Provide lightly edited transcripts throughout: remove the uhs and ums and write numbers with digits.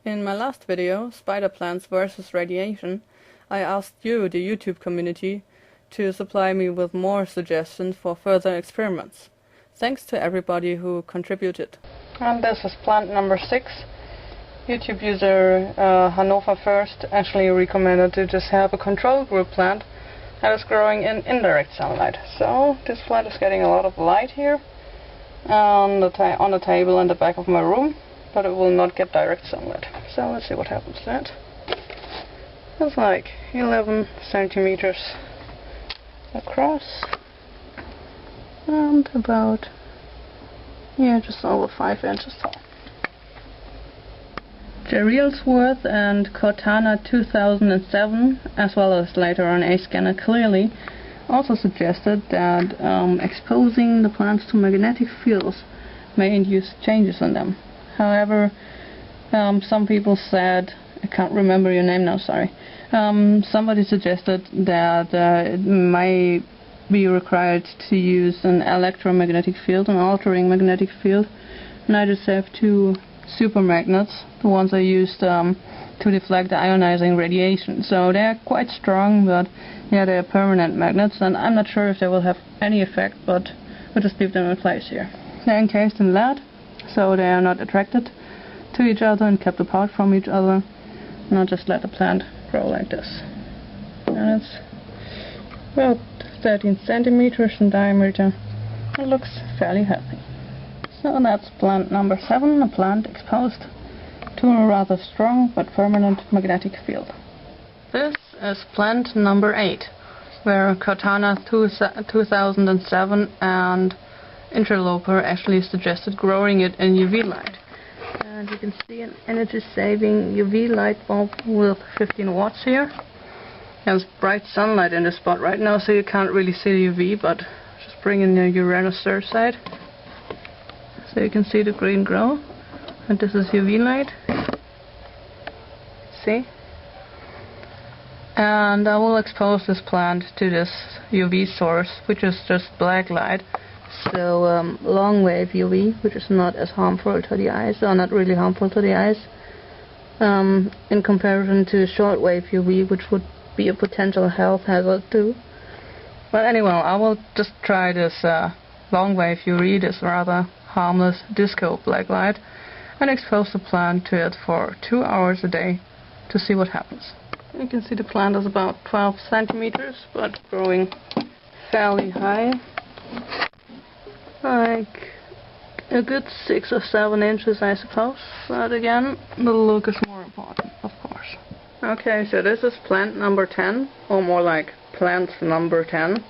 In my last video, Spider Plants versus Radiation, I asked you, the YouTube community, to supply me with more suggestions for further experiments. Thanks to everybody who contributed. And this is plant number 6. YouTube user Hanover First actually recommended to just have a control group plant that is growing in indirect sunlight. So this plant is getting a lot of light here on the table in the back of my room, but it will not get direct sunlight. So let's see what happens to it. It's like 11 centimeters across and about, just over 5 inches tall. Jerry Ellsworth and Cortana 2007, as well as later on A-Scanner Clearly, also suggested that exposing the plants to magnetic fields may induce changes in them. However, some people said, I can't remember your name now, sorry. Somebody suggested that it might be required to use an electromagnetic field, an altering magnetic field, and I just have 2 super magnets, the ones I used to deflect the ionizing radiation. So they're quite strong, but yeah, they're permanent magnets, and I'm not sure if they will have any effect, but we'll just leave them in place here. They're encased in lead, so they are not attracted to each other and kept apart from each other, and I'll just let the plant grow like this. And it's about 13 centimeters in diameter. It looks fairly healthy. So that's plant number 7, a plant exposed to a rather strong but permanent magnetic field. This is plant number 8, where Cortana 2007 and Interloper actually suggested growing it in UV light. And you can see an energy-saving UV light bulb with 15 watts here. There's bright sunlight in this spot right now, so you can't really see the UV, but just bring in the Uranus side. So you can see the green grow, and this is UV light. See? And I will expose this plant to this UV source, which is just black light. So long wave UV, which is not as harmful to the eyes, or not really harmful to the eyes, in comparison to short wave UV, which would be a potential health hazard too. But anyway, I will just try this long wave UV, this rather harmless disco black light, and expose the plant to it for 2 hours a day to see what happens. You can see the plant is about 12 centimeters, but growing fairly high. Like a good 6 or 7 inches, I suppose. But again, the look is more important, of course. Okay, so this is plant number 10, or more like plant number 10,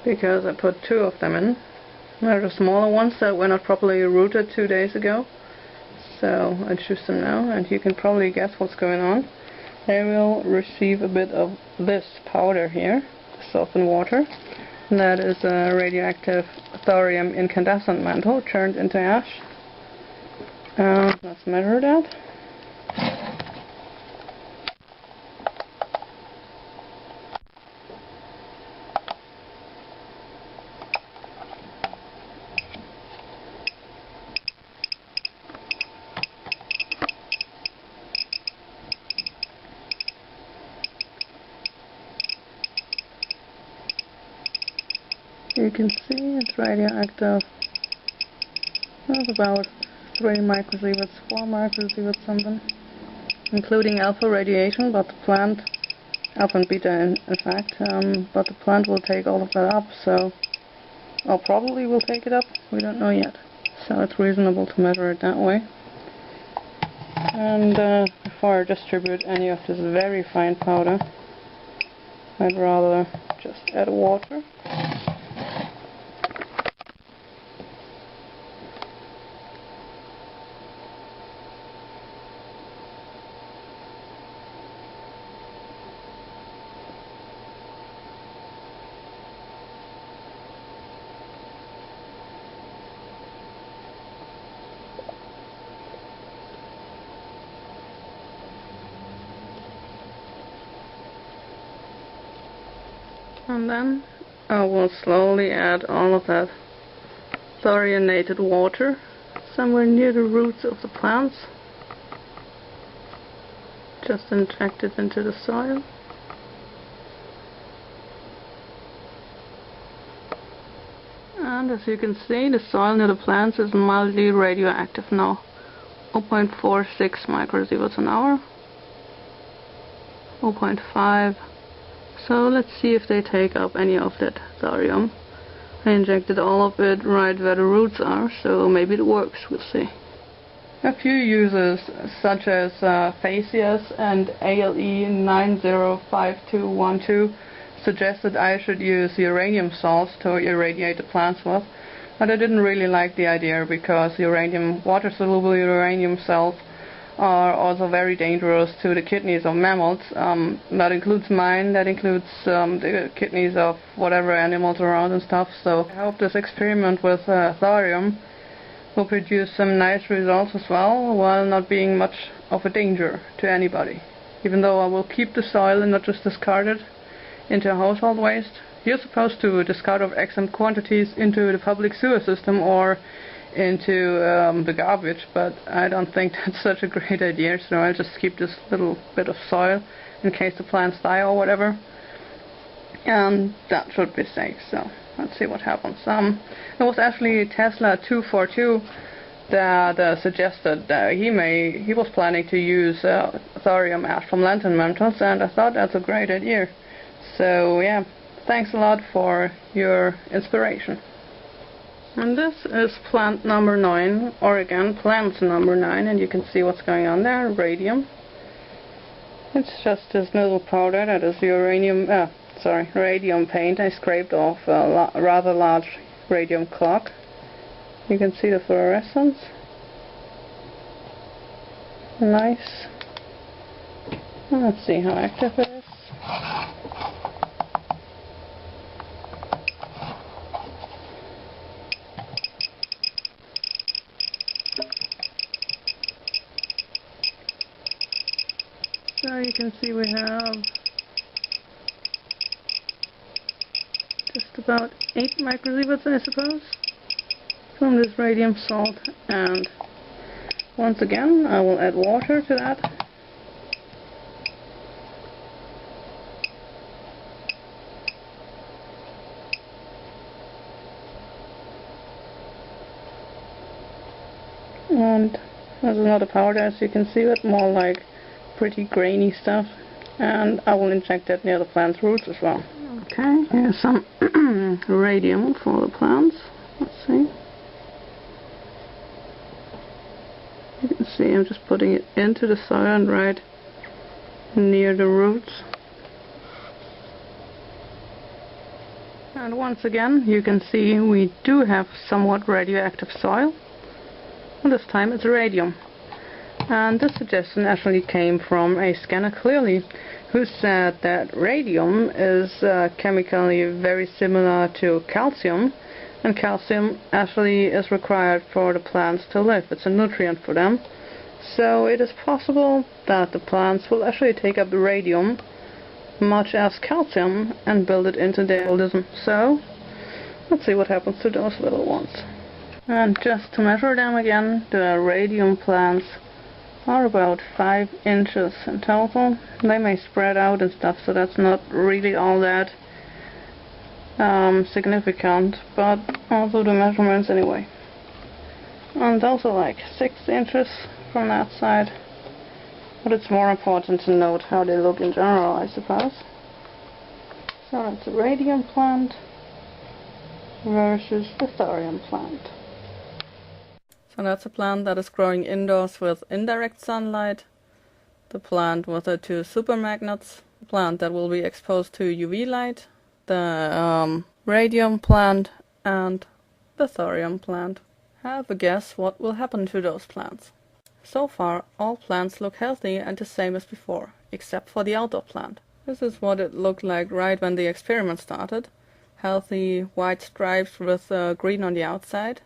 because I put 2 of them in. They're the smaller ones that were not properly rooted 2 days ago. So I choose them now, and you can probably guess what's going on. They will receive a bit of this powder here, softened water. That is a radioactive thorium incandescent mantle turned into ash. Let's measure that. You can see it's radioactive. That's about 3 microsieverts, 4 microsieverts something, including alpha radiation, but the plant, alpha and beta in fact, but the plant will take all of that up, so, or probably will take it up, we don't know yet. So it's reasonable to measure it that way. And before I distribute any of this very fine powder, I'd rather just add water. And then I will slowly add all of that thorianated water somewhere near the roots of the plants. just inject it into the soil. And as you can see, the soil near the plants is mildly radioactive now. 0.46 microsieverts an hour. 0.5. So let's see if they take up any of that thorium. I injected all of it right where the roots are, so maybe it works, we'll see. A few users, such as Facius and ALE905212, suggested I should use uranium salts to irradiate the plants with, but I didn't really like the idea because water-soluble uranium salts are also very dangerous to the kidneys of mammals. That includes mine, that includes the kidneys of whatever animals around and stuff, so I hope this experiment with thorium will produce some nice results as well, while not being much of a danger to anybody. Even though I will keep the soil and not just discard it into household waste. You're supposed to discard of exempt quantities into the public sewer system or into the garbage, but I don't think that's such a great idea, so I'll just keep this little bit of soil in case the plants die or whatever, and that should be safe. So let's see what happens. It was actually Tesla 242 that suggested that he was planning to use thorium ash from lantern metals, and I thought that's a great idea. So yeah, thanks a lot for your inspiration. And this is plant number 9, or again, plant number 9, and you can see what's going on there, radium. It's just this little powder that is radium paint. I scraped off a rather large radium clock. You can see the fluorescence. Nice. Let's see how active it is. So you can see we have just about 8 microsieverts, I suppose, from this radium salt, and once again I will add water to that. And there's another powder, as you can see, with more like pretty grainy stuff, and I will inject that near the plant's roots as well. Okay, here's some radium for the plants. Let's see. You can see I'm just putting it into the soil and right near the roots. And once again, you can see we do have somewhat radioactive soil. And this time it's radium. And this suggestion actually came from a scanner clearly, who said that radium is chemically very similar to calcium, and calcium actually is required for the plants to live. It's a nutrient for them. So it is possible that the plants will actually take up the radium much as calcium and build it into their organism. So let's see what happens to those little ones. And just to measure them again, the radium plants are about 5 inches in total. They may spread out and stuff, so that's not really all that significant, but also the measurements anyway. And those are like 6 inches from that side, but it's more important to note how they look in general, I suppose. So that's a radium plant versus the thorium plant. So that's a plant that is growing indoors with indirect sunlight, the plant with the 2 supermagnets, the plant that will be exposed to UV light, the radium plant, and the thorium plant. Have a guess what will happen to those plants. So far, all plants look healthy and the same as before, except for the outdoor plant. This is what it looked like right when the experiment started. Healthy white stripes with green on the outside.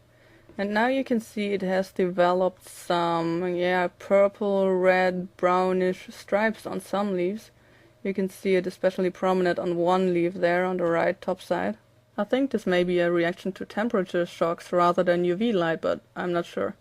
And now you can see it has developed some, purple, red, brownish stripes on some leaves. You can see it especially prominent on one leaf there on the right top side. I think this may be a reaction to temperature shocks rather than UV light, but I'm not sure.